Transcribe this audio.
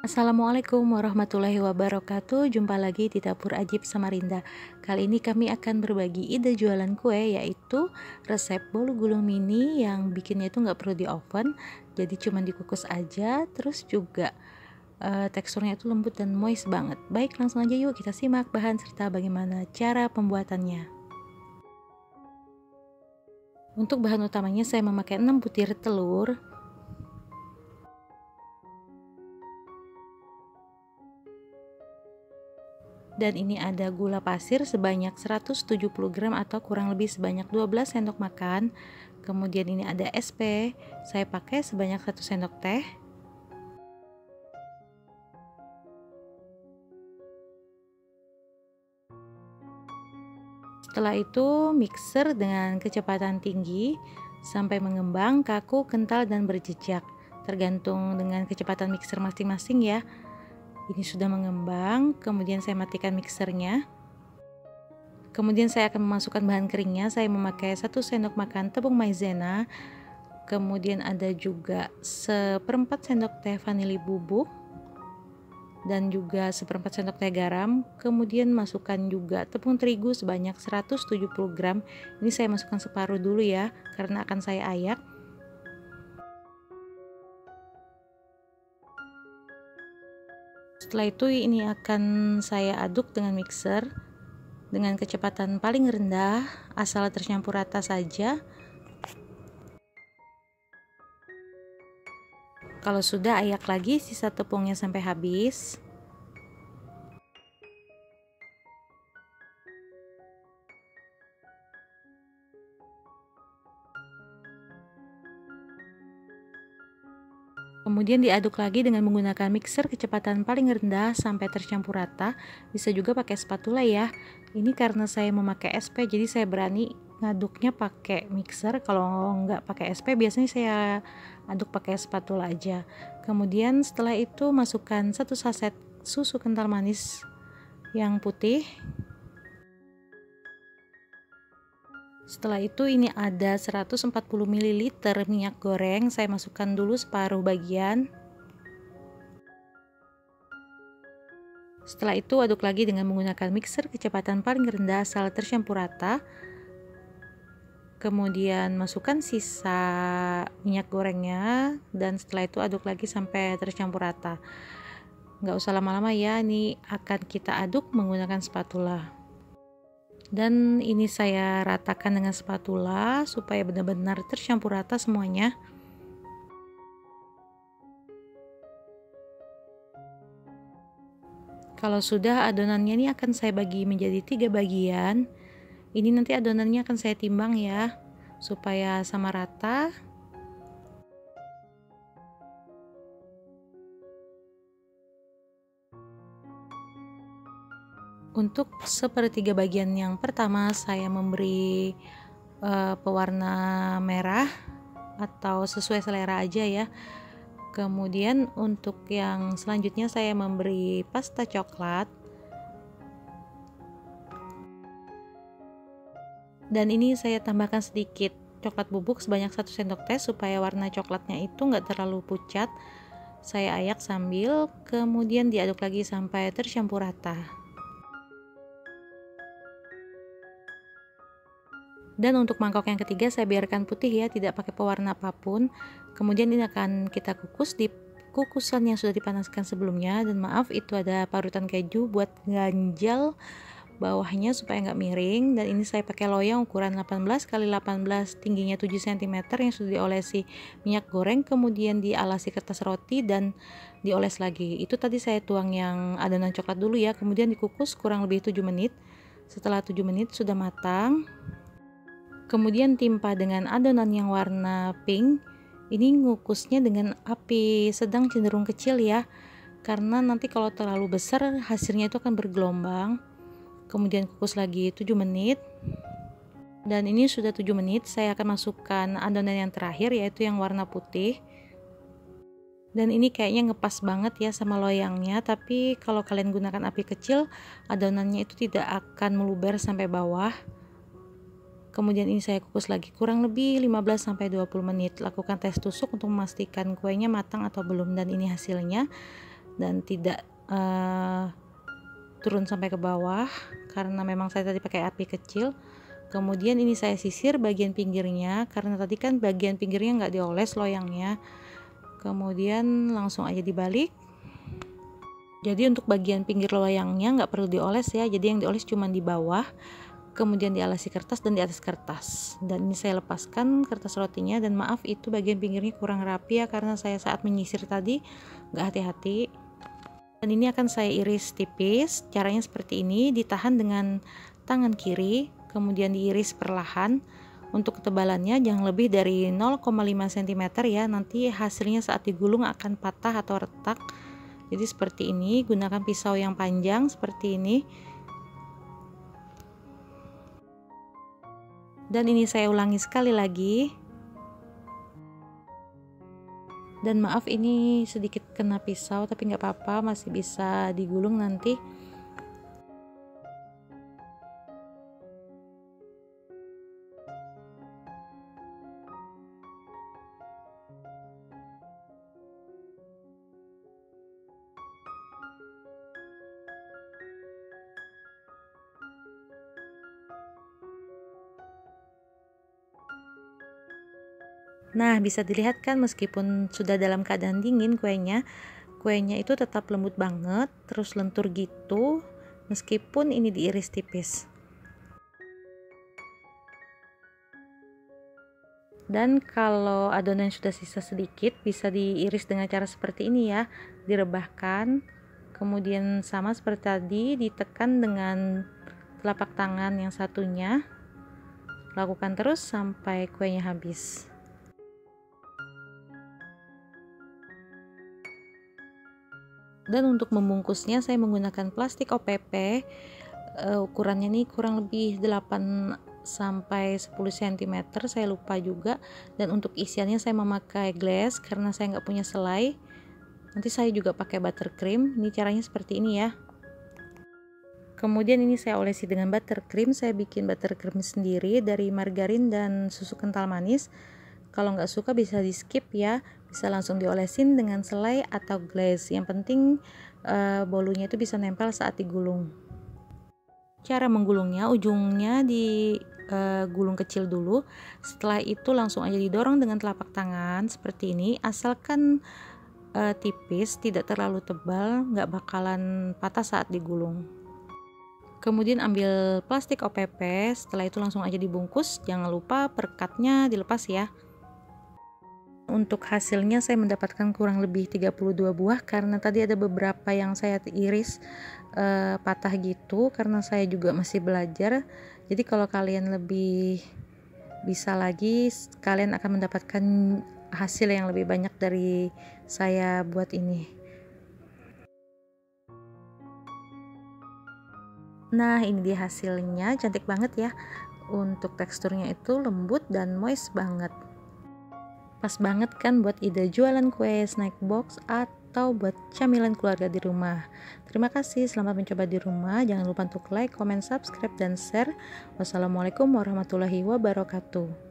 Assalamualaikum warahmatullahi wabarakatuh. Jumpa lagi di Dapur Ajib Samarinda. Kali ini kami akan berbagi ide jualan kue, yaitu resep bolu gulung mini yang bikinnya itu nggak perlu di oven, jadi cuma dikukus aja. Terus juga teksturnya itu lembut dan moist banget. Baik, langsung aja yuk kita simak bahan serta bagaimana cara pembuatannya. Untuk bahan utamanya saya memakai 6 butir telur, dan ini ada gula pasir sebanyak 170 gram atau kurang lebih sebanyak 12 sendok makan. Kemudian ini ada SP, saya pakai sebanyak 1 sendok teh. Setelah itu mixer dengan kecepatan tinggi sampai mengembang, kaku, kental, dan berjejak, tergantung dengan kecepatan mixer masing-masing ya. Ini sudah mengembang, kemudian saya matikan mixernya. Kemudian saya akan memasukkan bahan keringnya. Saya memakai 1 sendok makan tepung maizena, kemudian ada juga 1/4 sendok teh vanili bubuk, dan juga 1/4 sendok teh garam. Kemudian masukkan juga tepung terigu sebanyak 170 gram. Ini saya masukkan separuh dulu ya, karena akan saya ayak. Setelah itu ini akan saya aduk dengan mixer dengan kecepatan paling rendah, asal tercampur rata saja. Kalau sudah, ayak lagi sisa tepungnya sampai habis. Kemudian diaduk lagi dengan menggunakan mixer kecepatan paling rendah sampai tercampur rata. Bisa juga pakai spatula ya. Ini karena saya memakai SP, jadi saya berani ngaduknya pakai mixer. Kalau nggak pakai SP, biasanya saya aduk pakai spatula aja. Kemudian setelah itu masukkan 1 saset susu kental manis yang putih. Setelah itu ini ada 140 ml minyak goreng, saya masukkan dulu separuh bagian. Setelah itu aduk lagi dengan menggunakan mixer kecepatan paling rendah asal tercampur rata. Kemudian masukkan sisa minyak gorengnya, dan setelah itu aduk lagi sampai tercampur rata. Nggak usah lama-lama ya, ini akan kita aduk menggunakan spatula. Dan ini saya ratakan dengan spatula supaya benar-benar tercampur rata semuanya. Kalau sudah, adonannya ini akan saya bagi menjadi 3 bagian. Ini nanti adonannya akan saya timbang ya, supaya sama rata. Untuk 1/3 bagian yang pertama saya memberi pewarna merah atau sesuai selera aja ya. Kemudian untuk yang selanjutnya saya memberi pasta coklat, dan ini saya tambahkan sedikit coklat bubuk sebanyak 1 sendok teh supaya warna coklatnya itu nggak terlalu pucat. Saya ayak sambil, kemudian diaduk lagi sampai tercampur rata. Dan untuk mangkok yang ketiga saya biarkan putih ya, tidak pakai pewarna apapun. Kemudian ini akan kita kukus di kukusan yang sudah dipanaskan sebelumnya. Dan maaf, itu ada parutan keju buat ganjal bawahnya supaya nggak miring. Dan ini saya pakai loyang ukuran 18 x 18, tingginya 7 cm yang sudah diolesi minyak goreng, kemudian dialasi kertas roti dan dioles lagi. Itu tadi saya tuang yang adonan coklat dulu ya, kemudian dikukus kurang lebih 7 menit. Setelah 7 menit sudah matang. Kemudian timpa dengan adonan yang warna pink. Ini ngukusnya dengan api sedang cenderung kecil ya, karena nanti kalau terlalu besar hasilnya itu akan bergelombang. Kemudian kukus lagi 7 menit. Dan ini sudah 7 menit, saya akan masukkan adonan yang terakhir, yaitu yang warna putih. Dan ini kayaknya ngepas banget ya sama loyangnya, tapi kalau kalian gunakan api kecil, adonannya itu tidak akan meluber sampai bawah. Kemudian ini saya kukus lagi kurang lebih 15-20 menit. Lakukan tes tusuk untuk memastikan kuenya matang atau belum, dan ini hasilnya. dan tidak turun sampai ke bawah karena memang saya tadi pakai api kecil. Kemudian ini saya sisir bagian pinggirnya karena tadi kan bagian pinggirnya nggak dioles loyangnya. Kemudian langsung aja dibalik. Jadi untuk bagian pinggir loyangnya nggak perlu dioles ya, jadi yang dioles cuma di bawah, kemudian dialasi kertas dan di atas kertas. Dan ini saya lepaskan kertas rotinya, dan maaf itu bagian pinggirnya kurang rapi ya karena saya saat menyisir tadi nggak hati-hati. Dan ini akan saya iris tipis. Caranya seperti ini, ditahan dengan tangan kiri, kemudian diiris perlahan. Untuk ketebalannya jangan lebih dari 0,5 cm ya, nanti hasilnya saat digulung akan patah atau retak. Jadi seperti ini, gunakan pisau yang panjang seperti ini. Dan ini saya ulangi sekali lagi. Dan maaf ini sedikit kena pisau, tapi nggak apa-apa, masih bisa digulung nanti. Nah, bisa dilihat kan meskipun sudah dalam keadaan dingin kuenya itu tetap lembut banget, terus lentur gitu, meskipun ini diiris tipis. Dan kalau adonan sudah sisa sedikit, bisa diiris dengan cara seperti ini ya, direbahkan, kemudian sama seperti tadi, ditekan dengan telapak tangan yang satunya, lakukan terus sampai kuenya habis. Dan untuk membungkusnya saya menggunakan plastik OPP, ukurannya nih kurang lebih 8 sampai 10 cm, saya lupa juga. Dan untuk isiannya saya memakai glass karena saya nggak punya selai. Nanti saya juga pakai buttercream. Ini caranya seperti ini ya. Kemudian ini saya olesi dengan buttercream. Saya bikin buttercream sendiri dari margarin dan susu kental manis. Kalau nggak suka bisa di skip ya, bisa langsung diolesin dengan selai atau glaze. Yang penting bolunya itu bisa nempel saat digulung. Cara menggulungnya, ujungnya digulung kecil dulu, setelah itu langsung aja didorong dengan telapak tangan seperti ini, asalkan tipis, tidak terlalu tebal, nggak bakalan patah saat digulung. Kemudian ambil plastik OPP, setelah itu langsung aja dibungkus, jangan lupa perkatnya dilepas ya. Untuk hasilnya saya mendapatkan kurang lebih 32 buah karena tadi ada beberapa yang saya iris patah gitu karena saya juga masih belajar. Jadi kalau kalian lebih bisa lagi, kalian akan mendapatkan hasil yang lebih banyak dari saya buat ini. Nah, ini dia hasilnya, cantik banget ya. Untuk teksturnya itu lembut dan moist banget. Pas banget kan buat ide jualan kue snack box atau buat camilan keluarga di rumah. Terima kasih, selamat mencoba di rumah. Jangan lupa untuk like, comment, subscribe, dan share. Wassalamualaikum warahmatullahi wabarakatuh.